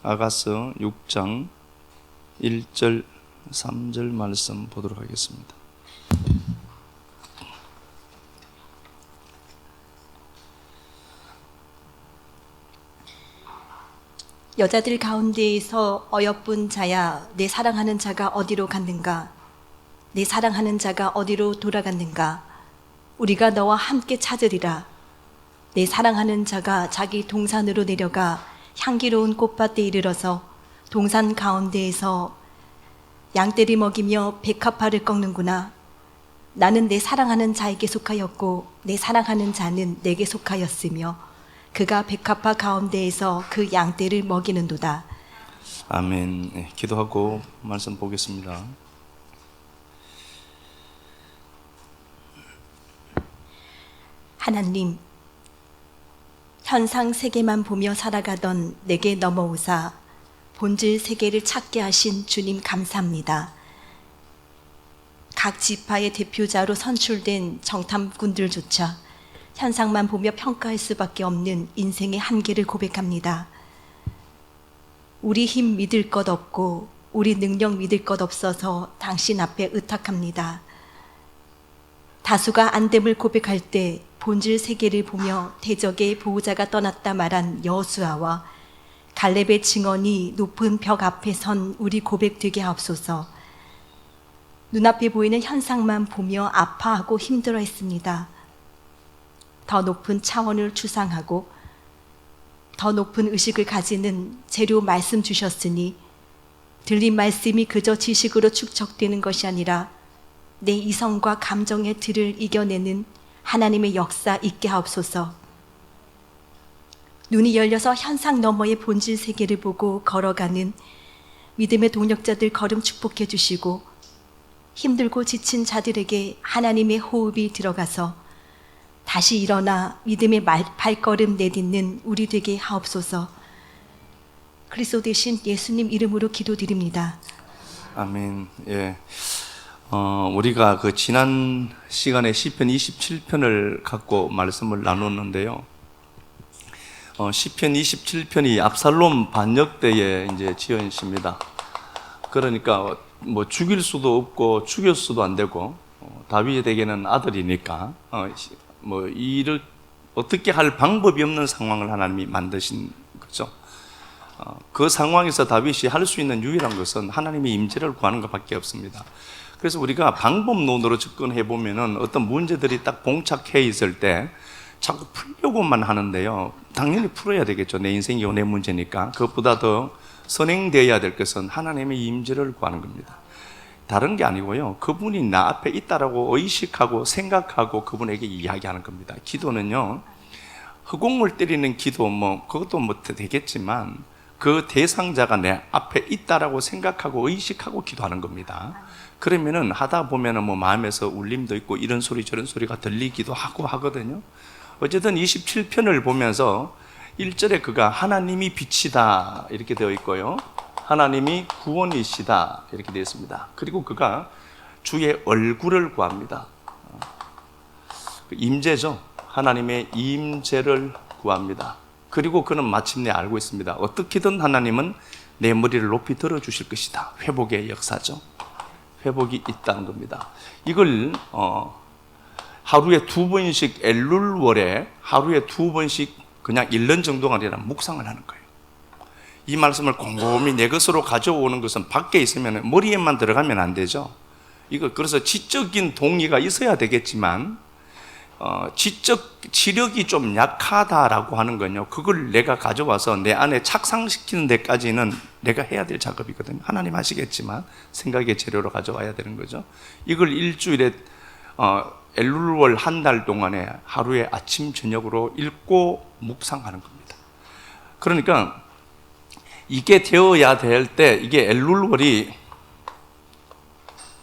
아가서 6장 1절 3절 말씀 보도록 하겠습니다. 여자들 가운데에서 어여쁜 자야, 내 사랑하는 자가 어디로 갔는가? 내 사랑하는 자가 어디로 돌아갔는가? 우리가 너와 함께 찾으리라. 내 사랑하는 자가 자기 동산으로 내려가 향기로운 꽃밭에 이르러서 동산 가운데에서 양떼를 먹이며 백합화를 꺾는구나. 나는 내 사랑하는 자에게 속하였고 내 사랑하는 자는 내게 속하였으며 그가 백합화 가운데에서 그 양떼를 먹이는도다. 아멘. 네, 기도하고 말씀 보겠습니다. 하나님, 현상 세계만 보며 살아가던 내게 넘어오사 본질 세계를 찾게 하신 주님 감사합니다. 각 지파의 대표자로 선출된 정탐꾼들조차 현상만 보며 평가할 수밖에 없는 인생의 한계를 고백합니다. 우리 힘 믿을 것 없고 우리 능력 믿을 것 없어서 당신 앞에 의탁합니다. 다수가 안됨을 고백할 때 본질 세계를 보며 대적의 보호자가 떠났다 말한 여호수아와 갈렙의 증언이 높은 벽 앞에 선 우리 고백되게 하옵소서. 눈앞에 보이는 현상만 보며 아파하고 힘들어했습니다. 더 높은 차원을 추상하고 더 높은 의식을 가지는 재료 말씀 주셨으니 들린 말씀이 그저 지식으로 축적되는 것이 아니라 내 이성과 감정의 틀을 이겨내는 하나님의 역사 있게 하옵소서. 눈이 열려서 현상 너머의 본질 세계를 보고 걸어가는 믿음의 동력자들 걸음 축복해 주시고 힘들고 지친 자들에게 하나님의 호흡이 들어가서 다시 일어나 믿음의 발걸음 내딛는 우리 되게 하옵소서. 그리스도 되신 예수님 이름으로 기도드립니다. 아멘. 예. 우리가 그 지난 시간에 시편 27편을 갖고 말씀을 나눴는데요. 시편 27편이 압살롬 반역 때에 이제 지은 시입니다. 그러니까 뭐 죽일 수도 없고 죽일 수도 안 되고 다윗에게는 아들이니까 뭐 이를 어떻게 할 방법이 없는 상황을 하나님이 만드신 거죠. 그 상황에서 다윗이 할 수 있는 유일한 것은 하나님의 임재를 구하는 것밖에 없습니다. 그래서 우리가 방법론으로 접근해 보면은 어떤 문제들이 딱 봉착해 있을 때 자꾸 풀려고만 하는데요. 당연히 풀어야 되겠죠. 내 인생이 연애 문제니까. 그것보다 더 선행되어야 될 것은 하나님의 임재를 구하는 겁니다. 다른 게 아니고요. 그분이 나 앞에 있다라고 의식하고 생각하고 그분에게 이야기하는 겁니다. 기도는요. 허공을 때리는 기도 그것도 되겠지만 그 대상자가 내 앞에 있다라고 생각하고 의식하고 기도하는 겁니다. 그러면은 하다 보면은 마음에서 울림도 있고 이런 소리 저런 소리가 들리기도 하고 하거든요. 어쨌든 27편을 보면서 1절에 그가 하나님이 빛이다 이렇게 되어 있고요. 하나님이 구원이시다 이렇게 되어 있습니다. 그리고 그가 주의 얼굴을 구합니다. 임재죠. 하나님의 임재를 구합니다. 그리고 그는 마침내 알고 있습니다. 어떻게든 하나님은 내 머리를 높이 들어주실 것이다. 회복의 역사죠. 회복이 있다는 겁니다. 이걸 하루에 2번씩 엘룰월에 하루에 2번씩 그냥 1년 정도가 아니라 묵상을 하는 거예요. 이 말씀을 곰곰이 내 것으로 가져오는 것은 밖에 있으면 머리에만 들어가면 안 되죠. 그래서 지적인 동의가 있어야 되겠지만 지적 지력이 좀 약하다라고 하는 건요. 그걸 내가 가져와서 내 안에 착상시키는 데까지는 내가 해야 될 작업이거든요. 하나님 하시겠지만 생각의 재료로 가져와야 되는 거죠. 이걸 일주일에 엘룰월 한 달 동안에 하루에 아침 저녁으로 읽고 묵상하는 겁니다. 그러니까 이게 되어야 될 때 이게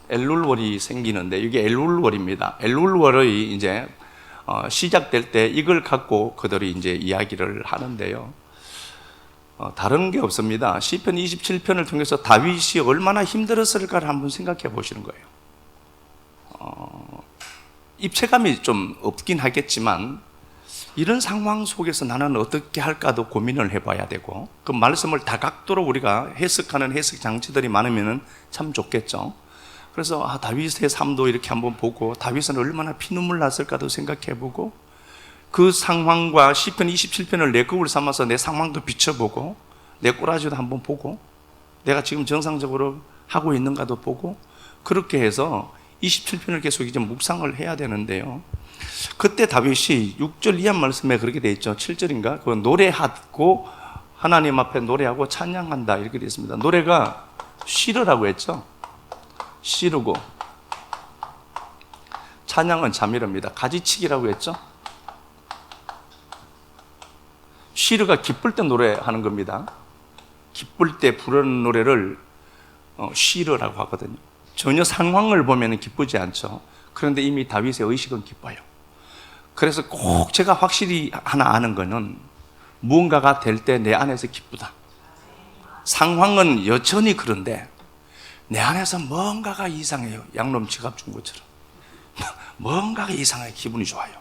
엘룰월이 생기는데 이게 엘룰월입니다. 엘룰월이 이제 시작될 때 이걸 갖고 그들이 이제 이야기를 하는데요. 다른 게 없습니다. 시편 27편을 통해서 다윗이 얼마나 힘들었을까를 한번 생각해 보시는 거예요. 입체감이 좀 없긴 하겠지만 이런 상황 속에서 나는 어떻게 할까도 고민을 해봐야 되고, 그 말씀을 다각도로 우리가 해석하는 해석 장치들이 많으면 참 좋겠죠. 그래서 다윗의 삶도 이렇게 한번 보고, 다윗은 얼마나 피눈물 났을까도 생각해보고, 그 상황과 시편 27편을 내 거울 삼아서 내 상황도 비춰보고, 내 꼬라지도 한번 보고, 내가 지금 정상적으로 하고 있는가도 보고, 그렇게 해서 27편을 계속 이제 묵상을 해야 되는데요. 그때 다윗이 6절 이하 말씀에 그렇게 돼 있죠. 7절인가? 그 노래하고 하나님 앞에 노래하고 찬양한다 이렇게 되어 있습니다. 노래가 시르라고 했죠. 시르고, 찬양은 잠이랍니다. 가지치기라고 했죠. 시르가 기쁠 때 노래하는 겁니다. 기쁠 때 부르는 노래를 시르라고 하거든요. 전혀 상황을 보면 기쁘지 않죠. 그런데 이미 다윗의 의식은 기뻐요. 그래서 꼭 제가 확실히 하나 아는 거는, 무언가가 될 때 내 안에서 기쁘다. 상황은 여전히 그런데 내 안에서 뭔가가 이상해요. 양놈 지갑 준 것처럼 뭔가가 이상하게 기분이 좋아요.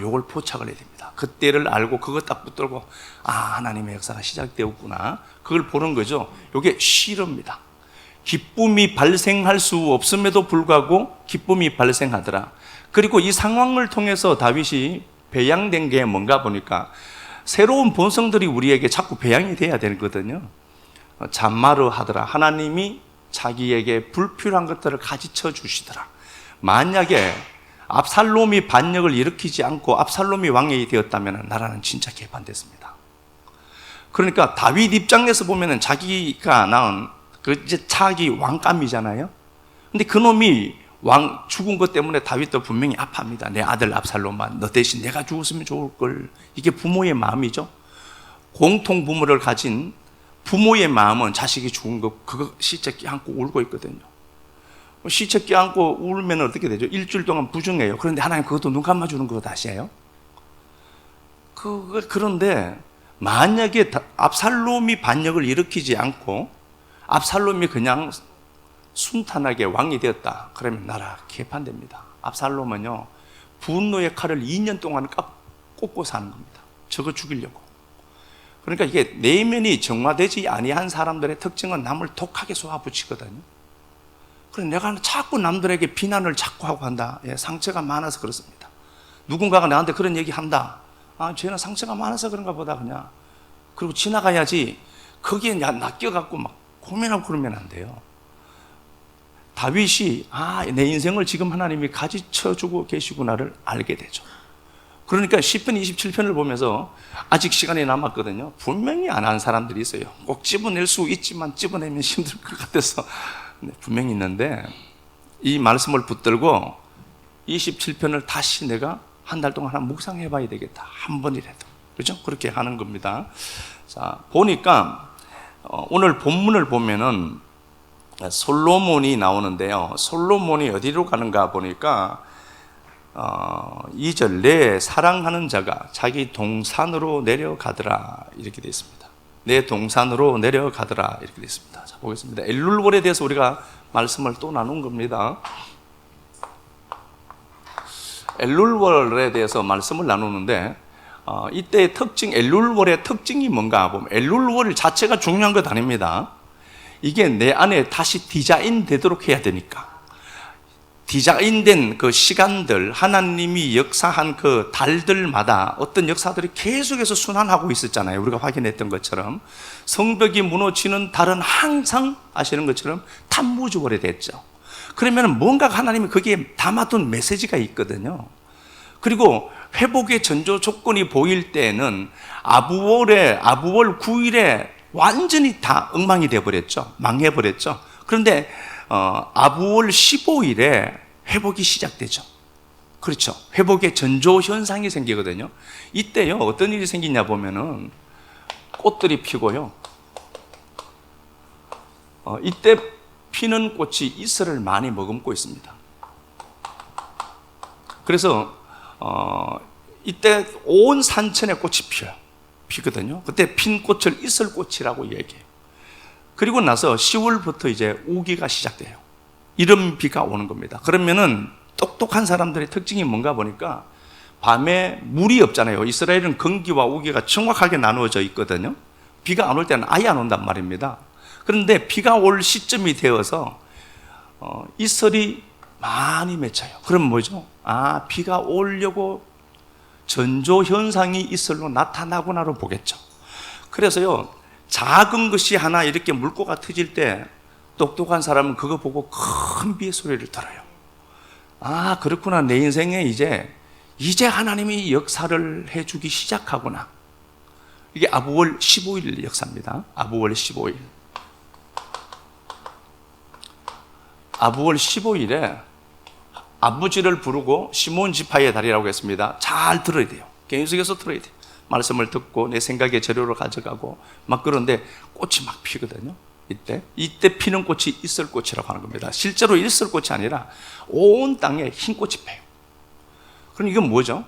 요걸 포착을 해야 됩니다. 그때를 알고 그거 딱 붙들고, 하나님의 역사가 시작되었구나, 그걸 보는 거죠. 이게 시르입니다. 기쁨이 발생할 수 없음에도 불구하고 기쁨이 발생하더라. 그리고 이 상황을 통해서 다윗이 배양된 게 뭔가 보니까, 새로운 본성들이 우리에게 자꾸 배양이 돼야 되거든요. 잔마르 하더라. 하나님이 자기에게 불필요한 것들을 가지쳐 주시더라. 만약에 압살롬이 반역을 일으키지 않고 압살롬이 왕이 되었다면 나라는 진짜 개판됐습니다. 그러니까 다윗 입장에서 보면은 자기가 낳은 이제 차기 왕감이잖아요. 근데 그놈이 왕 죽은 것 때문에 다윗도 분명히 아파합니다. 내 아들 압살롬아, 너 대신 내가 죽었으면 좋을 걸. 이게 부모의 마음이죠. 공통 부모를 가진 부모의 마음은 자식이 죽은 거 그거 시체 껴안고 울고 있거든요. 시체 껴안고 울면 어떻게 되죠? 일주일 동안 부정해요. 그런데 하나님 그것도 눈 감아주는 거 다시예요. 그런데 만약에 압살롬이 반역을 일으키지 않고 압살롬이 그냥 순탄하게 왕이 되었다, 그러면 나라 개판됩니다. 압살롬은요, 분노의 칼을 2년 동안 꽂고 사는 겁니다. 저거 죽이려고. 그러니까 이게 내면이 정화되지 아니한 사람들의 특징은 남을 독하게 쏘아붙이거든요. 그래서 내가 자꾸 남들에게 비난을 자꾸 하고 한다. 상처가 많아서 그렇습니다. 누군가가 나한테 그런 얘기 한다. 쟤는 상처가 많아서 그런가 보다, 그냥. 그리고 지나가야지. 거기에 낚여갖고 막 고민하고 그러면 안 돼요. 다윗이 내 인생을 지금 하나님이 가지쳐주고 계시구나를 알게 되죠. 그러니까 시편 27편을 보면서 아직 시간이 남았거든요. 분명히 안 한 사람들이 있어요. 꼭 집어낼 수 있지만 집어내면 힘들 것 같아서 분명히 있는데, 이 말씀을 붙들고 27편을 다시 내가 한 달 동안 묵상해 봐야 되겠다, 한 번이라도. 그렇죠? 그렇게 하는 겁니다. 자, 보니까 오늘 본문을 보면은 솔로몬이 나오는데요. 솔로몬이 어디로 가는가 보니까 2절, 내 사랑하는 자가 자기 동산으로 내려가더라 이렇게 되어 있습니다. 내 동산으로 내려가더라 이렇게 되어 있습니다. 자, 보겠습니다. 엘룰월에 대해서 우리가 말씀을 또 나눈 겁니다. 엘룰월에 대해서 말씀을 나누는데, 이때의 특징, 엘룰월의 특징이 뭔가 보면, 엘룰월 자체가 중요한 것 아닙니다. 이게 내 안에 다시 디자인 되도록 해야 되니까. 디자인된 그 시간들, 하나님이 역사한 그 달들마다 어떤 역사들이 계속해서 순환하고 있었잖아요. 우리가 확인했던 것처럼 성벽이 무너지는 달은 항상 아시는 것처럼 탐무주월이 됐죠. 그러면 뭔가 하나님이 거기에 담아둔 메시지가 있거든요. 그리고 회복의 전조 조건이 보일 때는 아부월 9일에 완전히 다 엉망이 되어버렸죠. 망해버렸죠. 그런데 아부월 15일에 회복이 시작되죠. 그렇죠. 회복의 전조 현상이 생기거든요. 이때요, 어떤 일이 생기냐 보면은 꽃들이 피고요. 이때 피는 꽃이 이슬을 많이 머금고 있습니다. 그래서 이때 온 산천에 꽃이 피거든요. 그때 핀 꽃을 이슬꽃이라고 얘기해요. 그리고 나서 10월부터 이제 우기가 시작돼요. 이런 비가 오는 겁니다. 그러면은 똑똑한 사람들의 특징이 뭔가 보니까 밤에 물이 없잖아요. 이스라엘은 건기와 우기가 정확하게 나누어져 있거든요. 비가 안 올 때는 아예 안 온단 말입니다. 그런데 비가 올 시점이 되어서 이슬이 많이 맺혀요. 그럼 뭐죠? 비가 오려고 전조 현상이 이슬로 나타나구나로 보겠죠. 그래서요, 작은 것이 하나 이렇게 물고가 터질 때 똑똑한 사람은 그거 보고 큰 비의 소리를 들어요. 그렇구나. 내 인생에 이제 하나님이 역사를 해주기 시작하구나. 이게 아부월 15일 역사입니다. 아부월 15일. 아부월 15일에 아버지를 부르고 시몬 지파의 달이라고 했습니다. 잘 들어야 돼요. 계속해서 들어야 돼요. 말씀을 듣고 내 생각의 재료를 가져가고 막 그런데 꽃이 막 피거든요. 이때 피는 꽃이 이슬꽃이라고 하는 겁니다. 실제로 이슬꽃이 아니라 온 땅에 흰 꽃이 펴요. 그럼 이건 뭐죠?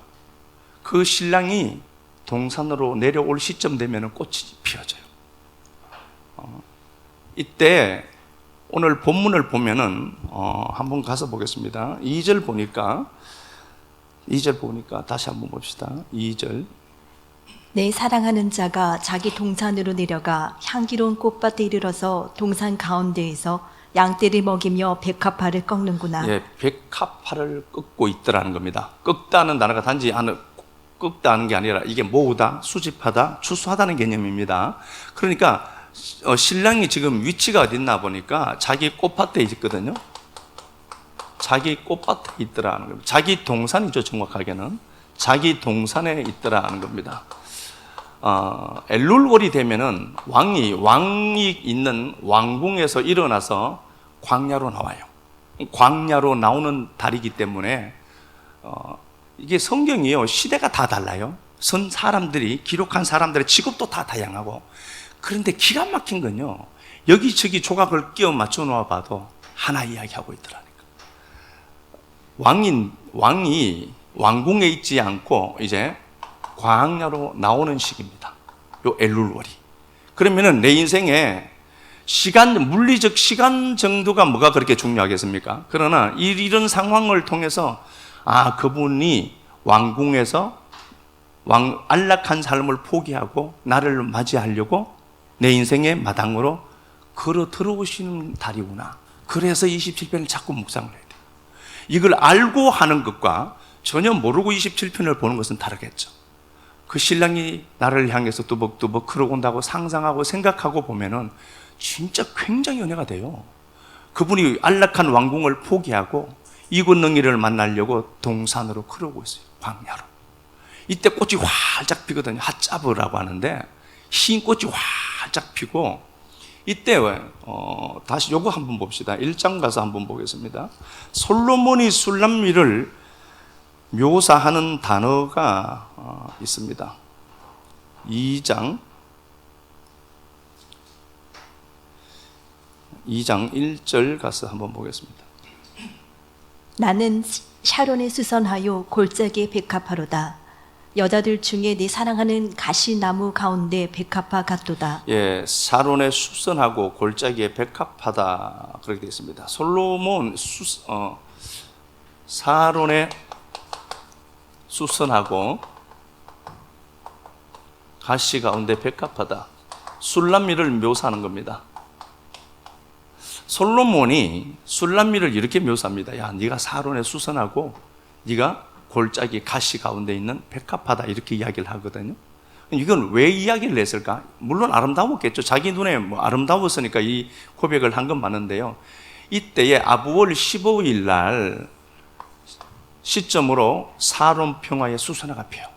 그 신랑이 동산으로 내려올 시점 되면 꽃이 피어져요. 이때 오늘 본문을 보면은 한번 가서 보겠습니다. 2절 보니까 다시 한번 봅시다. 2절. 내 사랑하는 자가 자기 동산으로 내려가 향기로운 꽃밭에 이르러서 동산 가운데에서 양떼를 먹이며 백합화를 꺾는구나. 예, 백합화를 꺾고 있더라는 겁니다. 꺾다는 단어가 단지 꺾다는 게 아니라 이게 모으다, 수집하다, 추수하다는 개념입니다. 그러니까 신랑이 지금 위치가 어디 있나 보니까 자기 꽃밭에 있거든요. 자기 꽃밭에 있더라는 겁니다. 자기 동산이죠, 정확하게는. 자기 동산에 있더라는 겁니다. 엘룰월이 되면은 왕이 있는 왕궁에서 일어나서 광야로 나와요. 광야로 나오는 달이기 때문에 이게 성경이요, 시대가 다 달라요. 사람들이 기록한 사람들의 직업도 다 다양하고. 그런데 기가 막힌 건요, 여기저기 조각을 끼워 맞춰 놓아 봐도 하나 이야기하고 있더라니까. 왕이 왕궁에 있지 않고 이제 광야로 나오는 시기입니다. 요 엘룰월이. 그러면은 내 인생에 물리적 시간 정도가 뭐가 그렇게 중요하겠습니까? 그러나 이런 상황을 통해서 그분이 왕궁에서 안락한 삶을 포기하고 나를 맞이하려고 내 인생의 마당으로 걸어 들어오시는 달이구나. 그래서 27편을 자꾸 묵상을 해야 돼요. 이걸 알고 하는 것과 전혀 모르고 27편을 보는 것은 다르겠죠. 그 신랑이 나를 향해서 뚜벅뚜벅 걸어온다고 상상하고 생각하고 보면은 진짜 굉장히 은혜가 돼요. 그분이 안락한 왕궁을 포기하고 이곳능이를 만나려고 동산으로 걸어오고 있어요. 광야로. 이때 꽃이 활짝 피거든요. 핫자브라고 하는데 흰 꽃이 활짝 피고, 이때 다시 요거 한번 봅시다. 1장 가서 한번 보겠습니다. 솔로몬이 술람미를 묘사하는 단어가 있습니다. 2장 1절 가서 한번 보겠습니다. 나는 샤론에 수선하여 골짜기에 백합화로다. 여자들 중에 내 사랑하는 가시나무 가운데 백합화 같도다. 예, 샤론에 수선하고 골짜기에 백합하다 그렇게 되어 있습니다. 솔로몬 샤론에 수선하고 가시 가운데 백합하다. 술람미를 묘사하는 겁니다. 솔로몬이 술람미를 이렇게 묘사합니다. 야, 네가 샤론에 수선하고 네가 골짜기 가시 가운데 있는 백합하다, 이렇게 이야기를 하거든요. 이건 왜 이야기를 했을까? 물론 아름다웠겠죠. 자기 눈에 아름다웠으니까 이 고백을 한 건 맞는데요. 이때에 아부월 15일 날 시점으로 샤론 평화의 수선화가 펴요.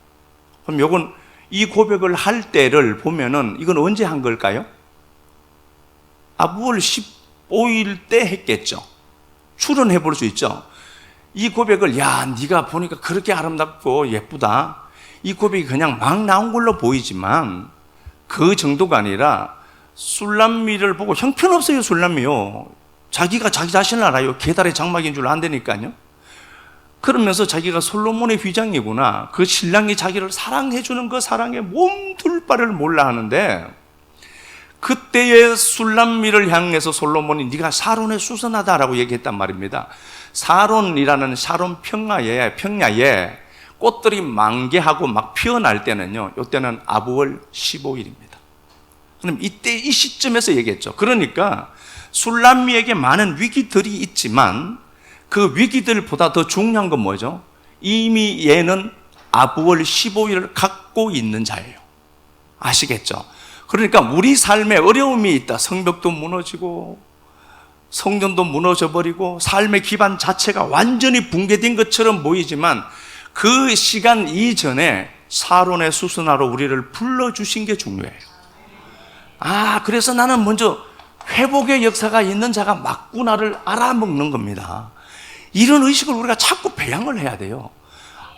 그럼 요건 이 고백을 할 때를 보면은 이건 언제 한 걸까요? 아부월 15일 때 했겠죠. 추론해 볼 수 있죠. 이 고백을, 야, 네가 보니까 그렇게 아름답고 예쁘다, 이 고백이 그냥 막 나온 걸로 보이지만 그 정도가 아니라 술람미를 보고, 형편없어요 술람미요. 자기가 자기 자신을 알아요. 계달의 장막인 줄 안다니까요. 그러면서 자기가 솔로몬의 휘장이구나, 그 신랑이 자기를 사랑해 주는 그 사랑에 몸둘 바를 몰라 하는데, 그때의 술람미를 향해서 솔로몬이 네가 샤론에 수선하다라고 얘기했단 말입니다. 샤론이라는 샤론 평야에 꽃들이 만개하고 막 피어날 때는요, 이때는 아부월 15일입니다. 그럼 이때 이 시점에서 얘기했죠. 그러니까 술람미에게 많은 위기들이 있지만 그 위기들보다 더 중요한 건 뭐죠? 이미 얘는 아부월 15일을 갖고 있는 자예요. 아시겠죠? 그러니까 우리 삶에 어려움이 있다. 성벽도 무너지고 성전도 무너져버리고 삶의 기반 자체가 완전히 붕괴된 것처럼 보이지만 그 시간 이전에 사론의 수순하러 우리를 불러주신 게 중요해요. 그래서 나는 먼저 회복의 역사가 있는 자가 맞구나를 알아먹는 겁니다. 이런 의식을 우리가 자꾸 배양을 해야 돼요.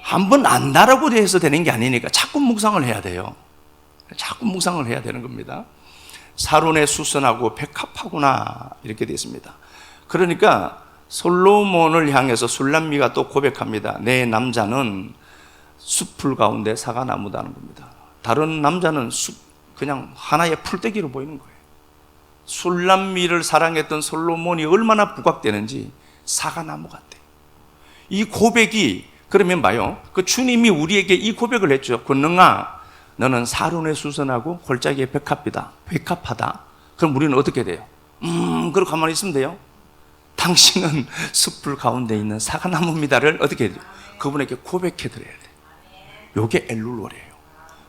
한번 안다라고 해서 되는 게 아니니까 자꾸 묵상을 해야 돼요. 자꾸 묵상을 해야 되는 겁니다. 사론의 수선하고 백합하구나 이렇게 되어 있습니다. 그러니까 솔로몬을 향해서 술람미가 또 고백합니다. 내 남자는 숲풀 가운데 사과나무다는 겁니다. 다른 남자는 그냥 하나의 풀떼기로 보이는 거예요. 술람미를 사랑했던 솔로몬이 얼마나 부각되는지 사과나무 같대요. 이 고백이 그러면 봐요. 그 주님이 우리에게 이 고백을 했죠. 권능아, 너는 사론의 수선하고 골짜기의 백합하다. 그럼 우리는 어떻게 돼요? 그렇게 가만히 있으면 돼요? 당신은 숲풀 가운데 있는 사과나무입니다를 어떻게 해야 돼요? 그분에게 고백해 드려야 돼요. 이게 엘룰월이에요.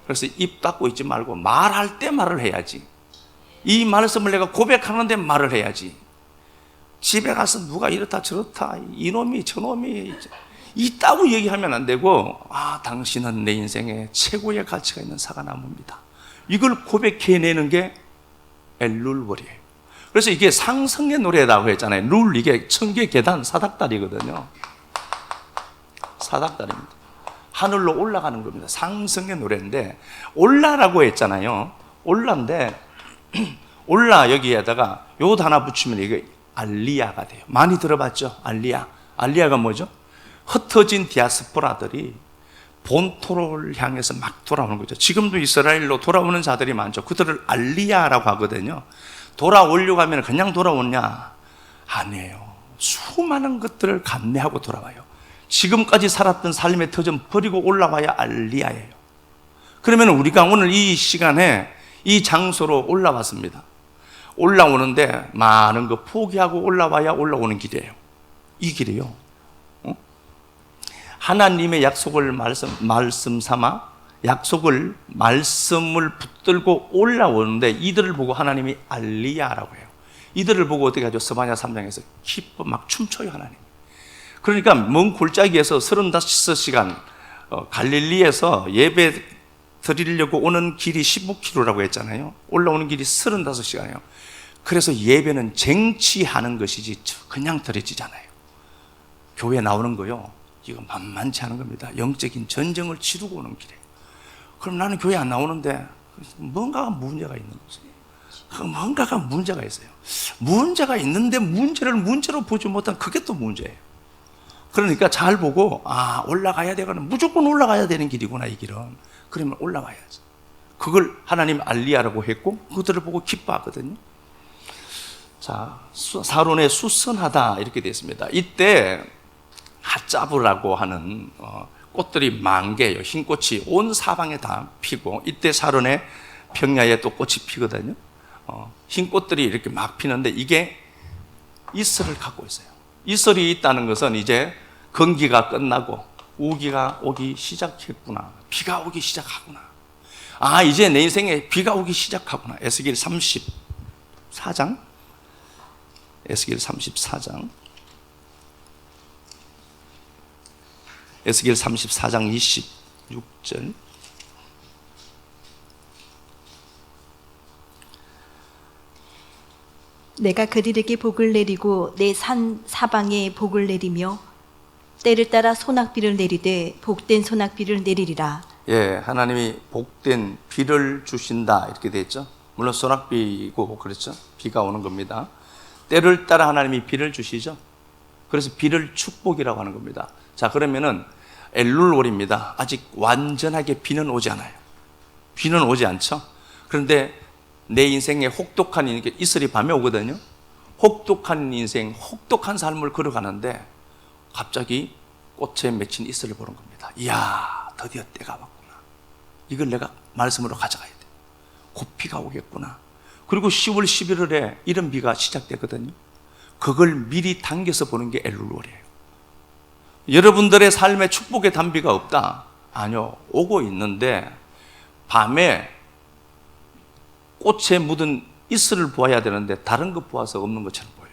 그래서 입 닫고 있지 말고 말할 때 말을 해야지. 이 말씀을 내가 고백하는데 말을 해야지. 집에 가서 누가 이렇다 저렇다 이놈이 저놈이 있다고 얘기하면 안 되고 당신은 내 인생에 최고의 가치가 있는 사과나무입니다. 이걸 고백해내는 게 엘룰월이에요. 그래서 이게 상승의 노래라고 했잖아요. 룰, 이게 천개 계단 사닥다리거든요. 사닥다리입니다. 하늘로 올라가는 겁니다. 상승의 노래인데 올라라고 했잖아요. 올라인데 올라 여기에다가 요 단어 붙이면 이게 알리야가 돼요. 많이 들어봤죠? 알리야. 알리야가 뭐죠? 흩어진 디아스포라들이 본토를 향해서 막 돌아오는 거죠. 지금도 이스라엘로 돌아오는 자들이 많죠. 그들을 알리야라고 하거든요. 돌아오려고 하면 그냥 돌아오냐? 아니에요. 수많은 것들을 감내하고 돌아와요. 지금까지 살았던 삶의 터전 버리고 올라와야 알리야예요. 그러면 우리가 오늘 이 시간에 이 장소로 올라왔습니다. 올라오는데 많은 거 포기하고 올라와야 올라오는 길이에요. 이 길이요. 하나님의 약속을 말씀 삼아 말씀을 붙들고 올라오는데 이들을 보고 하나님이 알리야라고 해요. 이들을 보고 어떻게 하죠? 스바냐 3장에서 기뻐 막 춤춰요, 하나님. 그러니까 먼 골짜기에서 35시간 갈릴리에서 예배 드리려고 오는 길이 15km라고 했잖아요. 올라오는 길이 35시간이에요. 그래서 예배는 쟁취하는 것이지 그냥 드려지잖아요. 교회 나오는 거요, 이거 만만치 않은 겁니다. 영적인 전쟁을 치르고 오는 길이에요. 그럼 나는 교회 안 나오는데 뭔가가 문제가 있는 거죠. 뭔가가 문제가 있어요. 문제가 있는데 문제를 문제로 보지 못한 그게 또 문제예요. 그러니까 잘 보고 올라가야 되거든. 무조건 올라가야 되는 길이구나, 이 길은. 그러면 올라가야지. 그걸 하나님 알리야라고 했고 그들을 보고 기뻐하거든요. 자, 사론의 수선하다 이렇게 되어 있습니다. 이때 핫자브라고 하는 꽃들이 만개예요. 흰 꽃이 온 사방에 다 피고 이때 사론의 평야에 또 꽃이 피거든요. 흰 꽃들이 이렇게 막 피는데 이게 이슬을 갖고 있어요. 이슬이 있다는 것은 이제 건기가 끝나고 우기가 오기 시작했구나. 비가 오기 시작하구나. 이제 내 인생에 비가 오기 시작하구나. 에스겔 34장. 에스겔 34장. 에스겔 34장 26절. 내가 그들에게 복을 내리고 내 산 사방에 복을 내리며 때를 따라 소낙비를 내리되 복된 소낙비를 내리리라. 예, 하나님이 복된 비를 주신다 이렇게 돼 있죠. 물론 소낙비고 그렇죠. 비가 오는 겁니다. 때를 따라 하나님이 비를 주시죠. 그래서 비를 축복이라고 하는 겁니다. 자, 그러면은 엘룰월입니다. 아직 완전하게 비는 오지 않아요. 비는 오지 않죠. 그런데 내 인생에 혹독한 이슬이 밤에 오거든요. 혹독한 인생, 혹독한 삶을 걸어가는데 갑자기 꽃에 맺힌 이슬을 보는 겁니다. 이야, 드디어 때가 왔구나. 이걸 내가 말씀으로 가져가야 돼. 곧 비가 오겠구나. 그리고 10월, 11월에 이런 비가 시작되거든요. 그걸 미리 당겨서 보는 게 엘룰월이에요. 여러분들의 삶에 축복의 단비가 없다? 아니요, 오고 있는데 밤에 꽃에 묻은 이슬을 보아야 되는데 다른 것 보아서 없는 것처럼 보여요.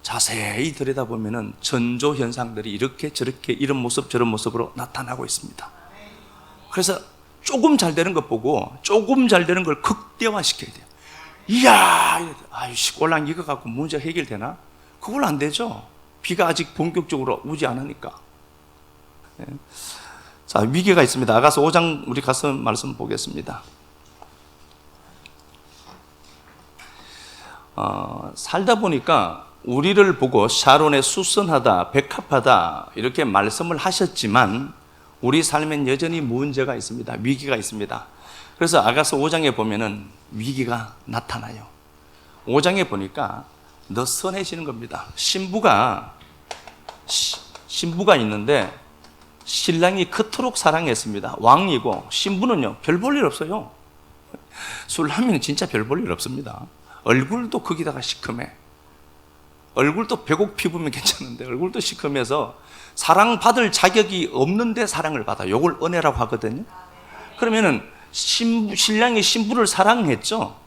자세히 들여다보면 전조 현상들이 이렇게 저렇게 이런 모습 저런 모습으로 나타나고 있습니다. 그래서 조금 잘 되는 것 보고 조금 잘 되는 걸 극대화시켜야 돼요. 이야, 아유씨, 꼴랑 이거 갖고 문제 해결되나? 그걸 안 되죠. 비가 아직 본격적으로 오지 않으니까. 네. 자, 위기가 있습니다. 아가서 5장 우리 가서 말씀 보겠습니다. 살다 보니까 우리를 보고 샤론의 수선하다, 백합하다 이렇게 말씀을 하셨지만 우리 삶엔 여전히 문제가 있습니다. 위기가 있습니다. 그래서 아가서 5장에 보면은 위기가 나타나요. 5장에 보니까 더 선해지는 겁니다. 신부가 있는데 신랑이 그토록 사랑했습니다. 왕이고 신부는요 별 볼 일 없어요. 술라미는 진짜 별 볼 일 없습니다. 얼굴도 거기다가 시커매. 얼굴도 배곡 피부면 괜찮은데 얼굴도 시커매서 사랑받을 자격이 없는데 사랑을 받아. 이걸 은혜라고 하거든요. 그러면은 신랑이 신부를 사랑했죠.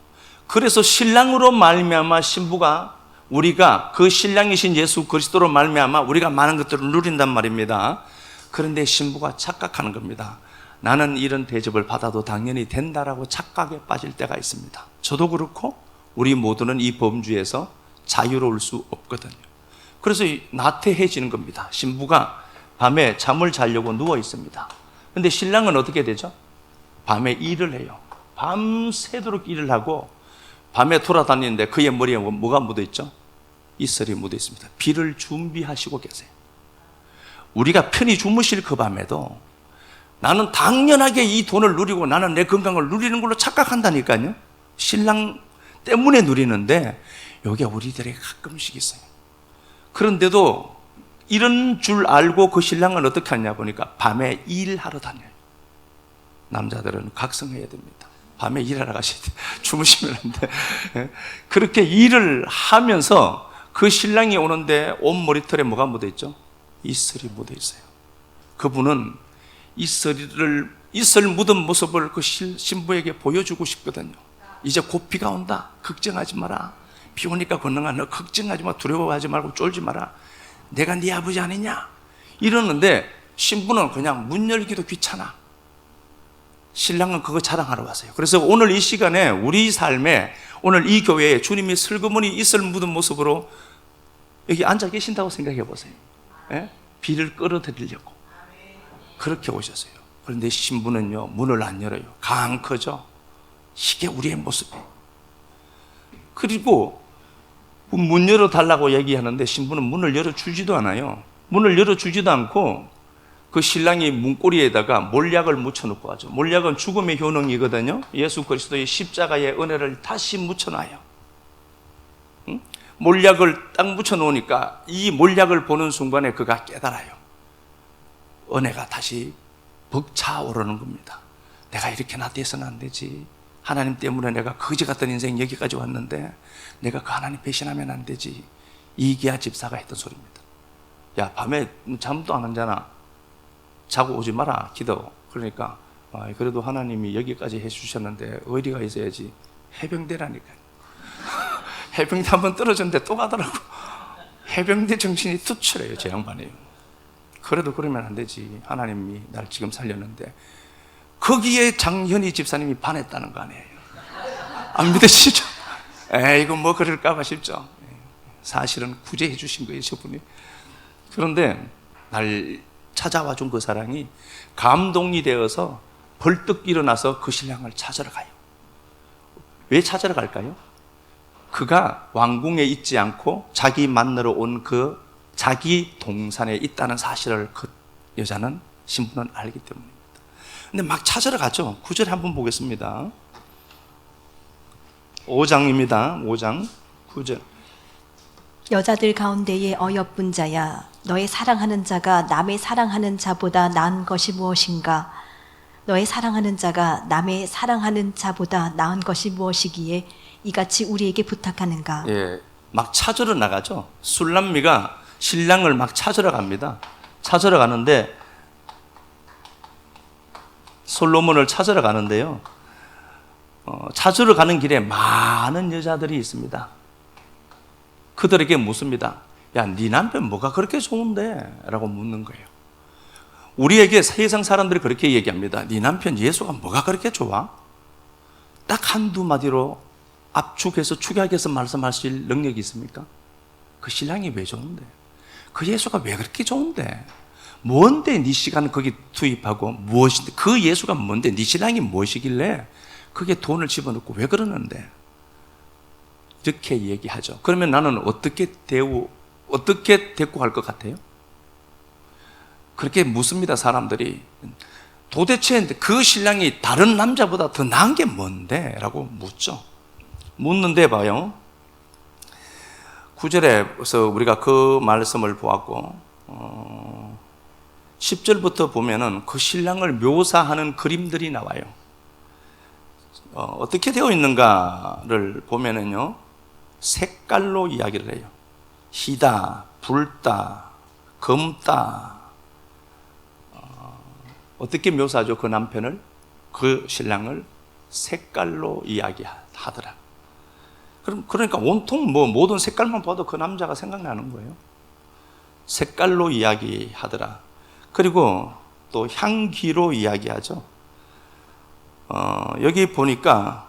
그래서 신랑으로 말미암아 신부가 우리가 그 신랑이신 예수 그리스도로 말미암아 우리가 많은 것들을 누린단 말입니다. 그런데 신부가 착각하는 겁니다. 나는 이런 대접을 받아도 당연히 된다라고 착각에 빠질 때가 있습니다. 저도 그렇고 우리 모두는 이 범주에서 자유로울 수 없거든요. 그래서 나태해지는 겁니다. 신부가 밤에 잠을 자려고 누워 있습니다. 그런데 신랑은 어떻게 되죠? 밤에 일을 해요. 밤새도록 일을 하고 밤에 돌아다니는데 그의 머리에 뭐가 묻어 있죠? 이슬이 묻어 있습니다. 비를 준비하시고 계세요. 우리가 편히 주무실 그 밤에도 나는 당연하게 이 돈을 누리고 나는 내 건강을 누리는 걸로 착각한다니까요. 신랑 때문에 누리는데 여기 우리들에게 가끔씩 있어요. 그런데도 이런 줄 알고 그 신랑은 어떻게 하냐 보니까 밤에 일하러 다녀요. 남자들은 각성해야 됩니다. 밤에 일하러 가셔야 돼요. 주무시면 안 돼. 그렇게 일을 하면서 그 신랑이 오는데 온 머리털에 뭐가 묻어 있죠? 이슬이 묻어 있어요. 그분은 이슬 묻은 모습을 그 신부에게 보여주고 싶거든요. 이제 곧 비가 온다. 걱정하지 마라. 비 오니까 건너가. 너 걱정하지 마. 두려워하지 말고 쫄지 마라. 내가 네 아버지 아니냐? 이러는데 신부는 그냥 문 열기도 귀찮아. 신랑은 그거 자랑하러 왔어요. 그래서 오늘 이 시간에 우리 삶에 오늘 이 교회에 주님이 슬그머니 이슬 묻은 모습으로 여기 앉아 계신다고 생각해 보세요. 예? 비를 끌어들이려고 그렇게 오셨어요. 그런데 신부는요 문을 안 열어요. 강커죠. 이게 우리의 모습이에요. 그리고 문 열어달라고 얘기하는데 신부는 문을 열어주지도 않아요. 문을 열어주지도 않고 그 신랑이 문고리에다가 몰약을 묻혀놓고 가죠. 몰약은 죽음의 효능이거든요. 예수 그리스도의 십자가의 은혜를 다시 묻혀놔요. 응? 몰약을 딱 묻혀놓으니까 이 몰약을 보는 순간에 그가 깨달아요. 은혜가 다시 벅차오르는 겁니다. 내가 이렇게 나태해서는 안 되지. 하나님 때문에 내가 거지 같은 인생 여기까지 왔는데 내가 그 하나님 배신하면 안 되지. 이기야 집사가 했던 소리입니다. 야, 밤에 잠도 안 하잖아. 자고 오지 마라. 기도. 그러니까 그래도 하나님이 여기까지 해주셨는데 어디가 있어야지. 해병대라니까요. 해병대 한번 떨어졌는데 또 가더라고. 해병대 정신이 투철해요. 제 양반이에요. 그래도 그러면 안 되지. 하나님이 날 지금 살렸는데 거기에 장현희 집사님이 반했다는 거 아니에요. 안 믿으시죠? 이거 뭐 그럴까봐 싶죠. 사실은 구제해 주신 거예요, 저분이. 그런데 날 찾아와 준 그 사랑이 감동이 되어서 벌떡 일어나서 그 신랑을 찾으러 가요. 왜 찾으러 갈까요? 그가 왕궁에 있지 않고 자기 만나러 온 그 자기 동산에 있다는 사실을 그 여자는 신부는 알기 때문입니다. 근데 막 찾으러 가죠. 9절 한번 보겠습니다. 5장입니다. 5장 9절. 여자들 가운데에 어여쁜 자야, 너의 사랑하는 자가 남의 사랑하는 자보다 나은 것이 무엇인가? 너의 사랑하는 자가 남의 사랑하는 자보다 나은 것이 무엇이기에 이같이 우리에게 부탁하는가? 예, 막 찾으러 나가죠. 술람미가 신랑을 막 찾으러 갑니다. 찾으러 가는데 솔로몬을 찾으러 가는데요. 찾으러 가는 길에 많은 여자들이 있습니다. 그들에게 묻습니다. 야, 네 남편 뭐가 그렇게 좋은데? 라고 묻는 거예요. 우리에게 세상 사람들이 그렇게 얘기합니다. 네 남편 예수가 뭐가 그렇게 좋아? 딱 한두 마디로 압축해서 축약해서 말씀하실 능력이 있습니까? 그 신랑이 왜 좋은데? 그 예수가 왜 그렇게 좋은데? 뭔데 네 시간 거기 투입하고 무엇인데? 그 예수가 뭔데? 네 신랑이 무엇이길래 그게 돈을 집어넣고 왜 그러는데? 이렇게 얘기하죠. 그러면 나는 어떻게 데리고 갈 것 같아요? 그렇게 묻습니다, 사람들이. 도대체 그 신랑이 다른 남자보다 더 나은 게 뭔데? 라고 묻죠. 묻는데 봐요. 9절에서 우리가 그 말씀을 보았고 10절부터 보면은 그 신랑을 묘사하는 그림들이 나와요. 어떻게 되어 있는가를 보면은요, 색깔로 이야기를 해요. 희다, 붉다, 검다. 어떻게 묘사하죠? 그 남편을, 그 신랑을 색깔로 이야기하더라. 그러니까 온통 모든 색깔만 봐도 그 남자가 생각나는 거예요. 색깔로 이야기하더라. 그리고 또 향기로 이야기하죠. 여기 보니까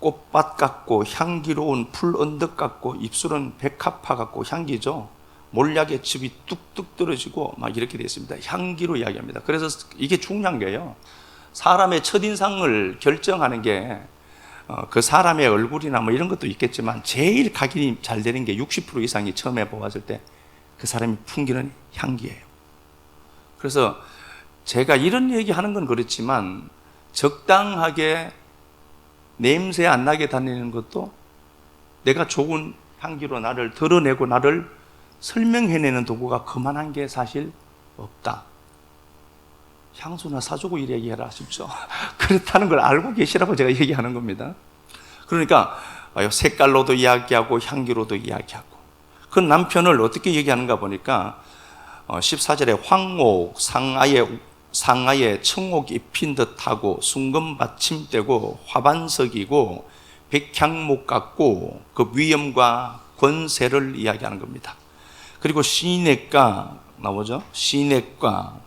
꽃밭 같고 향기로운 풀 언덕 같고 입술은 백합화 같고 향기죠. 몰약의 즙이 뚝뚝 떨어지고 막 이렇게 되어 있습니다. 향기로 이야기합니다. 그래서 이게 중요한 게요. 사람의 첫인상을 결정하는 게 그 사람의 얼굴이나 뭐 이런 것도 있겠지만 제일 각인이 잘 되는 게 60% 이상이 처음에 보았을 때 그 사람이 풍기는 향기예요. 그래서 제가 이런 얘기하는 건 그렇지만 적당하게 냄새 안 나게 다니는 것도 내가 좋은 향기로 나를 드러내고 나를 설명해내는 도구가 그만한 게 사실 없다. 향수나 사주고 이 얘기해라 싶죠. 그렇다는 걸 알고 계시라고 제가 얘기하는 겁니다. 그러니까 색깔로도 이야기하고 향기로도 이야기하고 그 남편을 어떻게 얘기하는가 보니까 14절에 황옥 상하에 청옥 입힌 듯하고 순금 받침대고 화반석이고 백향목 같고 그 위엄과 권세를 이야기하는 겁니다. 그리고 시냇가 나오죠. 시냇가,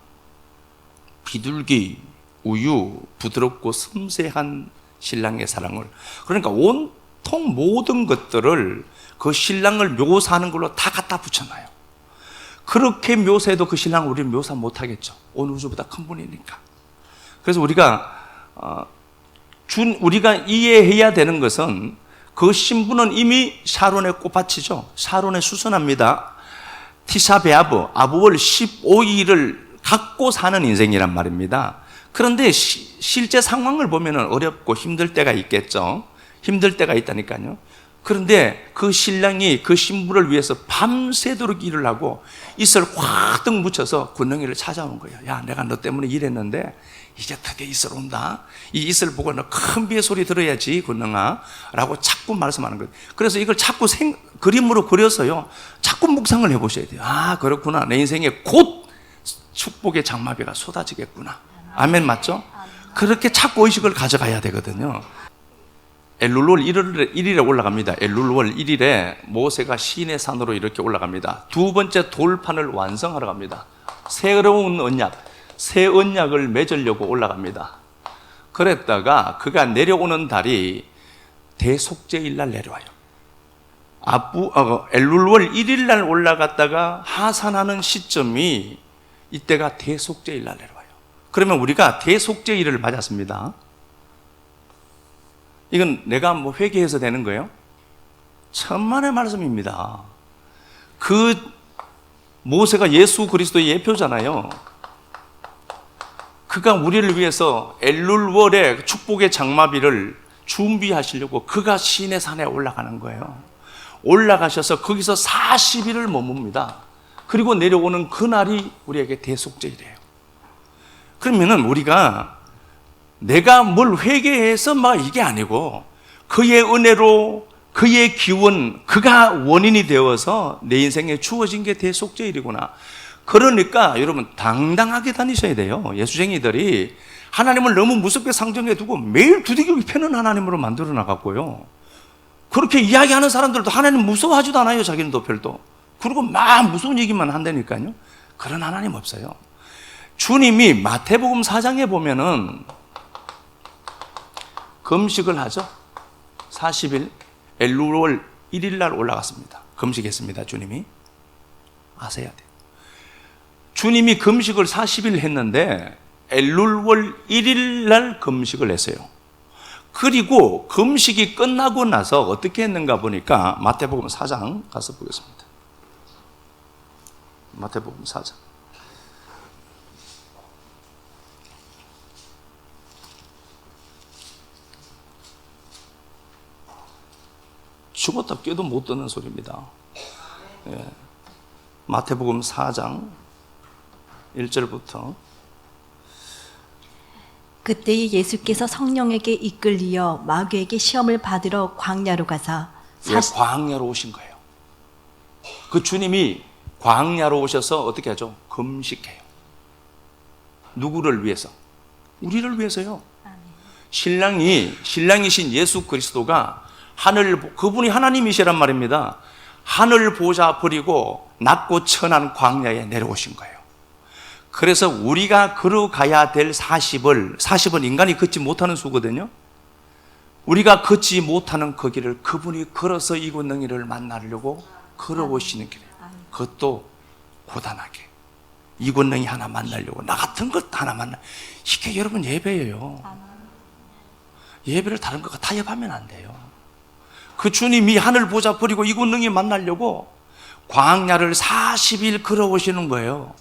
비둘기, 우유, 부드럽고 섬세한 신랑의 사랑을, 그러니까 온통 모든 것들을 그 신랑을 묘사하는 걸로 다 갖다 붙여놔요. 그렇게 묘사해도 그 신랑을 우리는 묘사 못하겠죠. 온 우주보다 큰 분이니까. 그래서 우리가 이해해야 되는 것은 그 신부는 이미 샤론의 꽃밭이죠. 샤론의 수선합니다. 티샤베아브, 아부월 15일을 갖고 사는 인생이란 말입니다. 그런데 실제 상황을 보면 어렵고 힘들 때가 있겠죠. 힘들 때가 있다니까요. 그런데 그 신랑이 그 신부를 위해서 밤새도록 일을 하고 이슬 확 묻혀서 군능이를 찾아오는 거예요. 야, 내가 너 때문에 일했는데 이제 드디어 이슬 온다. 이 이슬 보고 너 큰 비의 소리 들어야지, 군능아 라고 자꾸 말씀하는 거예요. 그래서 이걸 자꾸 그림으로 그려서요, 자꾸 묵상을 해보셔야 돼요. 아, 그렇구나. 내 인생에 곧 축복의 장마비가 쏟아지겠구나. 아멘, 맞죠? 그렇게 자꾸 의식을 가져가야 되거든요. 엘룰월 1일에 올라갑니다. 엘룰월 1일에 모세가 시내 산으로 이렇게 올라갑니다. 두 번째 돌판을 완성하러 갑니다. 새로운 언약, 새 언약을 맺으려고 올라갑니다. 그랬다가 그가 내려오는 달이 대속죄일 날 내려와요. 엘룰월 1일 날 올라갔다가 하산하는 시점이 이때가 대속죄일 날 내려와요. 그러면 우리가 대속죄일을 맞았습니다. 이건 내가 회개해서 되는 거예요? 천만의 말씀입니다. 그 모세가 예수 그리스도의 예표잖아요. 그가 우리를 위해서 엘룰월의 축복의 장마비를 준비하시려고 그가 시내 산에 올라가는 거예요. 올라가셔서 거기서 40일을 머뭅니다. 그리고 내려오는 그날이 우리에게 대속죄이래요. 그러면은 우리가 내가 뭘 회개해서 막 이게 아니고 그의 은혜로 그의 기원, 그가 원인이 되어서 내 인생에 주어진 게 대속죄일이구나. 그러니까 여러분 당당하게 다니셔야 돼요. 예수쟁이들이 하나님을 너무 무섭게 상정해 두고 매일 두들기를 패는 하나님으로 만들어 나갔고요. 그렇게 이야기하는 사람들도 하나님 무서워하지도 않아요. 자기는도 별도. 그리고 막 무서운 얘기만 한다니까요. 그런 하나님 없어요. 주님이 마태복음 4장에 보면은 금식을 하죠. 40일 엘룰월 1일 날 올라갔습니다. 금식했습니다. 주님이. 아셔야 돼요. 주님이 금식을 40일 했는데 엘룰월 1일 날 금식을 했어요. 그리고 금식이 끝나고 나서 어떻게 했는가 보니까 마태복음 4장 가서 보겠습니다. 마태복음 4장. 죽었다 깨도 못 듣는 소리입니다. 예. 마태복음 4장 1절부터. 그때 예수께서 성령에게 이끌리어 마귀에게 시험을 받으러 광야로 가사 광야로 오신 거예요. 그 주님이 광야로 오셔서 어떻게 하죠? 금식해요. 누구를 위해서? 우리를 위해서요. 신랑이신 예수 그리스도가 그분이 하나님이시란 말입니다. 하늘 보좌 버리고 낮고 천한 광야에 내려오신 거예요. 그래서 우리가 걸어가야 될 40은 인간이 걷지 못하는 수거든요. 우리가 걷지 못하는 그 길을 그분이 걸어서 이곳능이를 만나려고 걸어오시는 길이에요. 그것도 고단하게 이곳능이 하나 만나려고 나 같은 것 하나 만나. 이게 여러분 예배예요. 예배를 다른 것과 타협하면 안 돼요. 그 주님이 하늘 보좌 버리고 이곳능이 만나려고 광야를 40일 걸어오시는 거예요.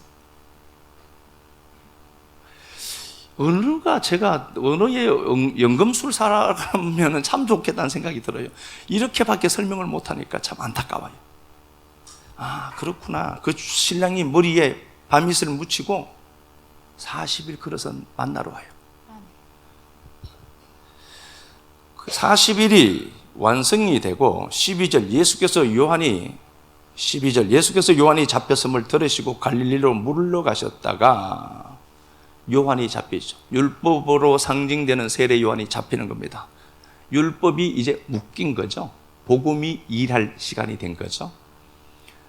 언어의 연금술사라면 참 좋겠다는 생각이 들어요. 이렇게밖에 설명을 못하니까 참 안타까워요. 아, 그렇구나. 그 신랑이 머리에 밤이슬을 묻히고 40일 걸어서 만나러 와요. 그 40일이 완성이 되고 12절 예수께서 요한이 잡혔음을 들으시고 갈릴리로 물러가셨다가 요한이 잡히죠. 율법으로 상징되는 세례 요한이 잡히는 겁니다. 율법이 이제 묶인 거죠. 복음이 일할 시간이 된 거죠.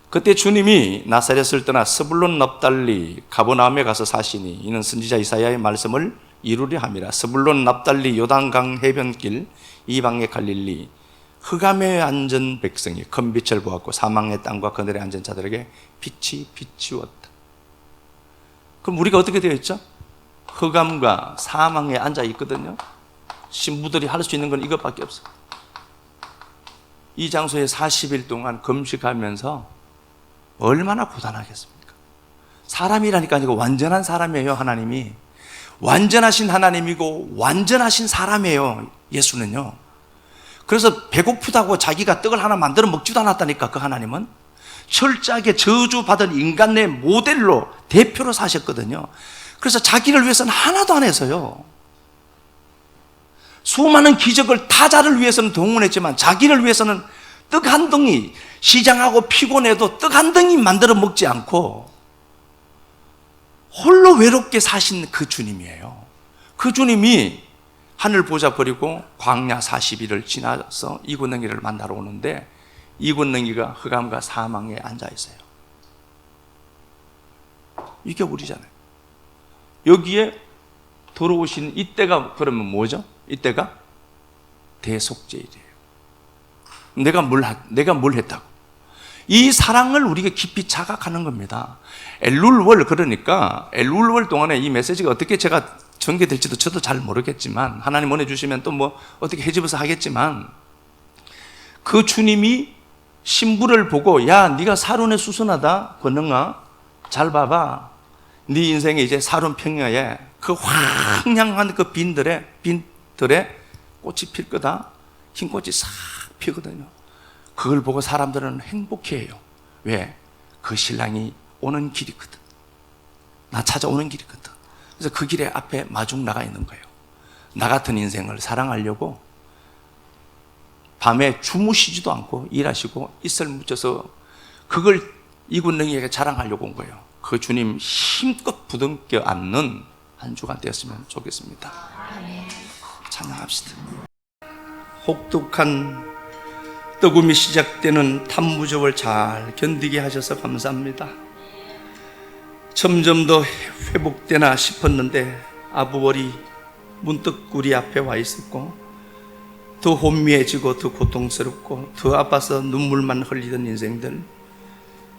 그때 주님이 나사렛을 떠나 스불론 납달리 가버나움에 가서 사시니 이는 선지자 이사야의 말씀을 이루려 함이라. 스불론 납달리 요단강 해변길 이방의 갈릴리 흑암에 앉은 백성이 큰 빛을 보았고 사망의 땅과 그늘에 앉은 자들에게 빛이 비추었다. 그럼 우리가 어떻게 되어 있죠? 흑암과 사망에 앉아 있거든요. 신부들이 할 수 있는 건 이것밖에 없어요. 이 장소에 40일 동안 금식하면서 얼마나 고단하겠습니까? 사람이라니까 아니고 완전한 사람이에요. 하나님이 완전하신 하나님이고 완전하신 사람이에요. 예수는요. 그래서 배고프다고 자기가 떡을 하나 만들어 먹지도 않았다니까. 그 하나님은 철저하게 저주받은 인간의 모델로 대표로 사셨거든요. 그래서 자기를 위해서는 하나도 안 해서요. 수많은 기적을 타자를 위해서는 동원했지만 자기를 위해서는 떡 한 덩이, 시장하고 피곤해도 떡 한 덩이 만들어 먹지 않고 홀로 외롭게 사신 그 주님이에요. 그 주님이 하늘 보좌 버리고 광야 40일을 지나서 이곳능이를 만나러 오는데 이곳능이가 흑암과 사망에 앉아 있어요. 이게 우리잖아요. 여기에 들어오신 이때가 그러면 뭐죠? 이때가 대속죄일이에요. 내가 뭘 했다고? 이 사랑을 우리가 깊이 자각하는 겁니다. 엘룰월, 그러니까 엘룰월 동안에 이 메시지가 어떻게 제가 전개될지도 저도 잘 모르겠지만 하나님 은혜 주시면 또 뭐 어떻게 해집어서 하겠지만 그 주님이 신부를 보고 야 네가 사륜에 수선하다 권능아 잘 봐봐. 네 인생에 이제 사륜 평야에 그 황량한 그 빈들에 꽃이 필 거다. 흰 꽃이 싹 피거든요. 그걸 보고 사람들은 행복해해요. 왜? 그 신랑이 오는 길이거든. 나 찾아오는 길이거든. 그래서 그 길에 앞에 마중 나가 있는 거예요. 나 같은 인생을 사랑하려고 밤에 주무시지도 않고 일하시고 이슬 묻혀서 그걸 이군능이에게 자랑하려고 온 거예요. 그 주님 힘껏 부둥켜 안는 한 주간 되었으면 좋겠습니다. 찬양합시다. 혹독한 뜨거움이 시작되는 탐무접을 잘 견디게 하셔서 감사합니다. 점점 더 회복되나 싶었는데 아부월이 문득 우리 앞에 와 있었고, 더 혼미해지고 더 고통스럽고 더 아파서 눈물만 흘리던 인생들,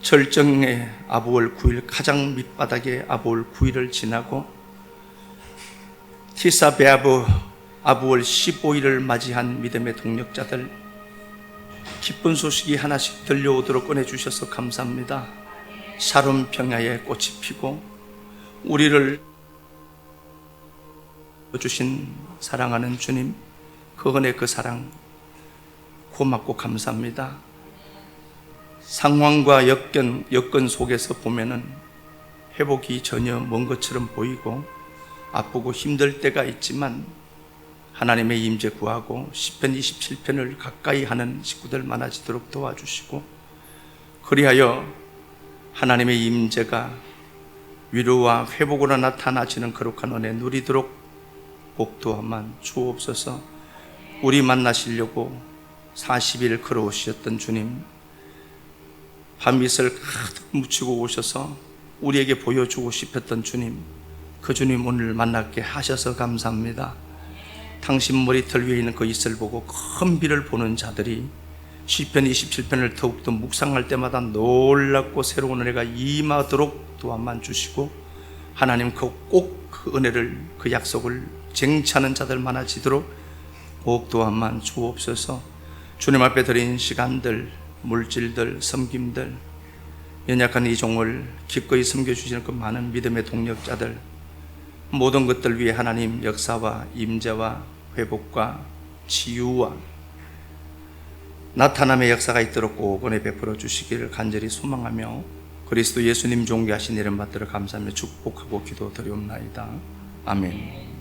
절정의 아부월 9일, 가장 밑바닥의 아부월 9일을 지나고 티사 베아브 아부월 15일을 맞이한 믿음의 동력자들, 기쁜 소식이 하나씩 들려오도록 꺼내주셔서 감사합니다. 샤론 평야에 꽃이 피고 우리를 주신 사랑하는 주님, 그 은혜, 그 사랑 고맙고 감사합니다. 상황과 여건 속에서 보면은 회복이 전혀 먼 것처럼 보이고 아프고 힘들 때가 있지만 하나님의 임재 구하고 시편 27편을 가까이 하는 식구들 많아지도록 도와주시고, 그리하여 하나님의 임재가 위로와 회복으로 나타나시는 거룩한 은혜 누리도록 복도만 주옵소서. 우리 만나시려고 40일 걸어오셨던 주님, 밤이슬 가득 묻히고 오셔서 우리에게 보여주고 싶었던 주님, 그 주님 오늘 만나게 하셔서 감사합니다. 당신 머리털 위에 있는 그 이슬 보고 큰 비를 보는 자들이 시편 27편을 더욱더 묵상할 때마다 놀랍고 새로운 은혜가 임하도록 도와만 주시고, 하나님 꼭 그 은혜를, 그 약속을 쟁취하는 자들 많아지도록 꼭 도와만 주옵소서. 주님 앞에 드린 시간들, 물질들, 섬김들, 연약한 이 종을 기꺼이 섬겨주시는 그 많은 믿음의 동력자들, 모든 것들 위해 하나님 역사와 임재와 회복과 치유와 나타남의 역사가 있도록 꼭 은혜 베풀어 주시기를 간절히 소망하며 그리스도 예수님 존귀하신 이름 받들어 감사하며 축복하고 기도드리옵나이다. 아멘.